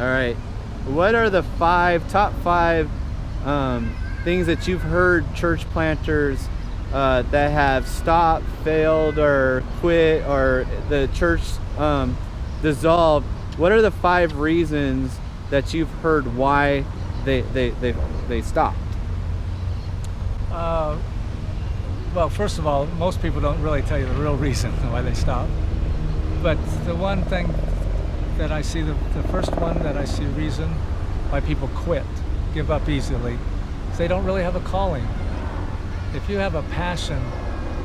All right. What are the top five things that you've heard church planters that have stopped, failed, or quit, or the church dissolved? What are the 5 reasons that you've heard why they stopped? Well, first of all, most people don't really tell you the real reason why they stop. But the one thing that I see, the first one that I see reason why people quit, give up easily, is they don't really have a calling. If you have a passion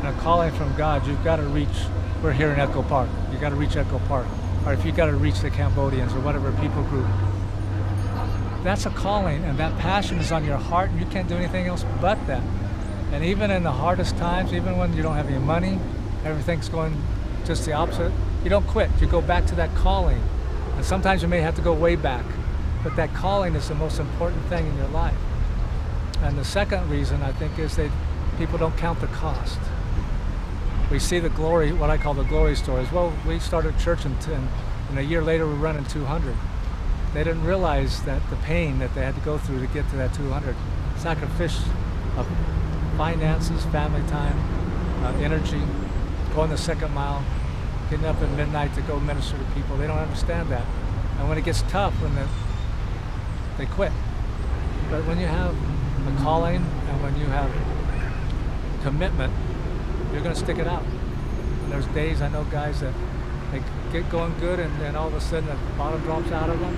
and a calling from God, you've got to reach, we're here in Echo Park, you've got to reach Echo Park. Or if you've got to reach the Cambodians or whatever people group, that's a calling, and that passion is on your heart, and you can't do anything else but that. And even in the hardest times, even when you don't have any money, everything's going just the opposite, you don't quit. You go back to that calling. And sometimes you may have to go way back, but that calling is the most important thing in your life. And the second reason, I think, is that people don't count the cost. We see the glory, what I call the glory stories. Well, we started church and a year later we're running 200. They didn't realize that the pain that they had to go through to get to that 200. Sacrifice of finances, family time, energy, going the second mile, getting up at midnight to go minister to people. They don't understand that. And when it gets tough, they quit. But when you have a calling and when you have commitment, you're going to stick it out. And there's days, I know guys that they get going good and then all of a sudden the bottom drops out of them,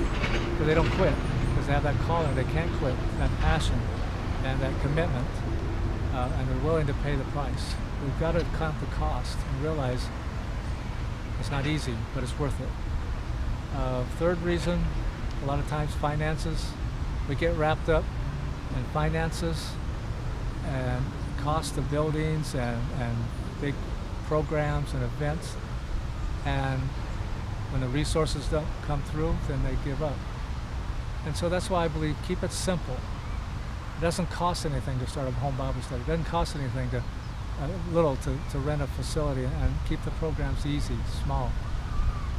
but they don't quit because they have that calling. They can't quit, that passion and that commitment, and they're willing to pay the price. We've got to count the cost and realize it's not easy, but it's worth it. Third reason, a lot of times finances. We get wrapped up in finances and cost of buildings and big programs and events. And when the resources don't come through, then they give up. And so that's why I believe keep it simple. It doesn't cost anything to start a home Bible study. It doesn't cost anything to rent a facility, and keep the programs easy, small.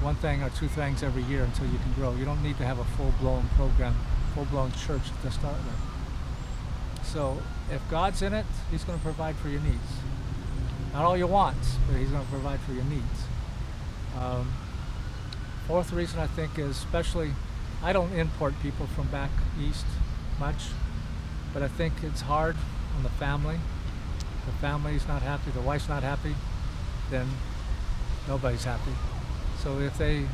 1 thing or 2 things every year until you can grow. You don't need to have a full-blown program, full-blown church to start with. So if God's in it, He's going to provide for your needs. Not all your wants, but He's going to provide for your needs. Fourth reason I think is, especially, I don't import people from back east much, but I think it's hard on the family. The family's not happy, the wife's not happy, then nobody's happy. So if they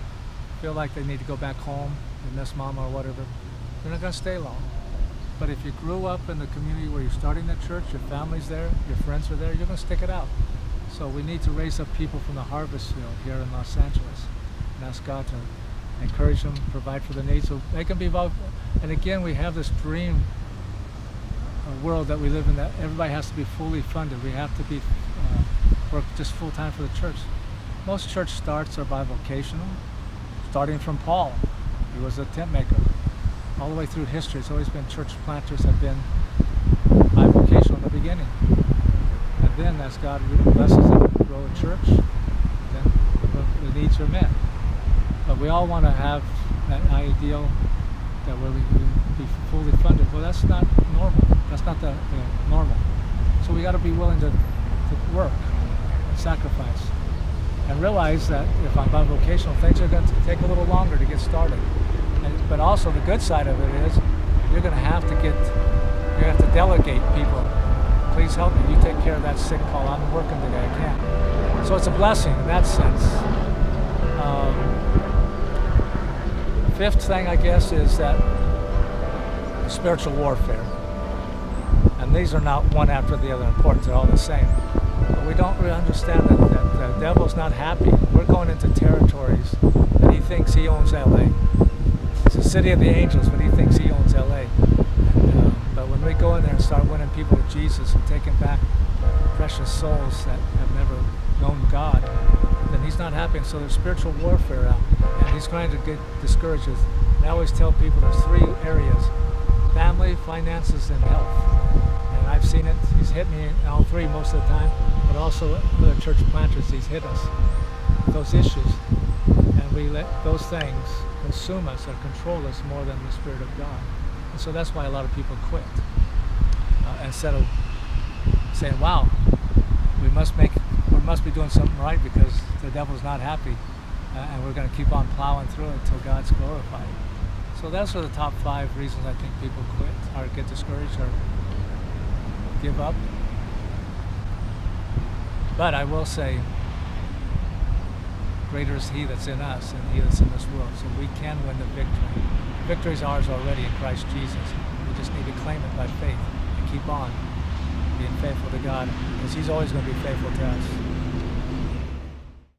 feel like they need to go back home and miss mama or whatever, they're not going to stay long. But if you grew up in the community where you're starting that church, your family's there, your friends are there, you're going to stick it out. So we need to raise up people from the harvest field here in Los Angeles and ask God to encourage them, provide for their needs so they can be involved. And again, we have this dream world that we live in that everybody has to be fully funded. We have to be work just full time for the church. Most church starts are bivocational, starting from Paul. He was a tent maker. All the way through history, it's always been church planters have been bivocational in the beginning. And then as God blesses them to grow a church, then the needs are met. But we all want to have that ideal that where we can be fully funded. Well, that's not normal. That's not the normal. So we got to be willing to work, sacrifice, and realize that if I'm bivocational, things are going to take a little longer to get started. But also the good side of it is you're going to have to delegate people. Please help me. You take care of that sick call. I'm working today. I can't. So it's a blessing in that sense. Fifth thing, I guess, is that spiritual warfare. And these are not one after the other important. They're all the same. But we don't really understand that the devil's not happy. We're going into territories that he thinks he owns LA. It's the city of the angels, but he thinks he owns LA. But when we go in there and start winning people to Jesus and taking back precious souls that have never known God, then he's not happy. And so there's spiritual warfare out. And he's trying to get discouraged. And I always tell people there's 3 areas: family, finances, and health. And I've seen it. He's hit me in all 3 most of the time, but also other church planters, he's hit us with those issues. And we let those things consume us or control us more than the Spirit of God. And so that's why a lot of people quit. Instead of saying, wow, we must be doing something right because the devil's not happy, and we're going to keep on plowing through it until God's glorified. So those are the top 5 reasons I think people quit or get discouraged or give up. But I will say, greater is He that's in us than he that's in this world. So we can win the victory. Victory is ours already in Christ Jesus. We just need to claim it by faith and keep on being faithful to God, because He's always going to be faithful to us.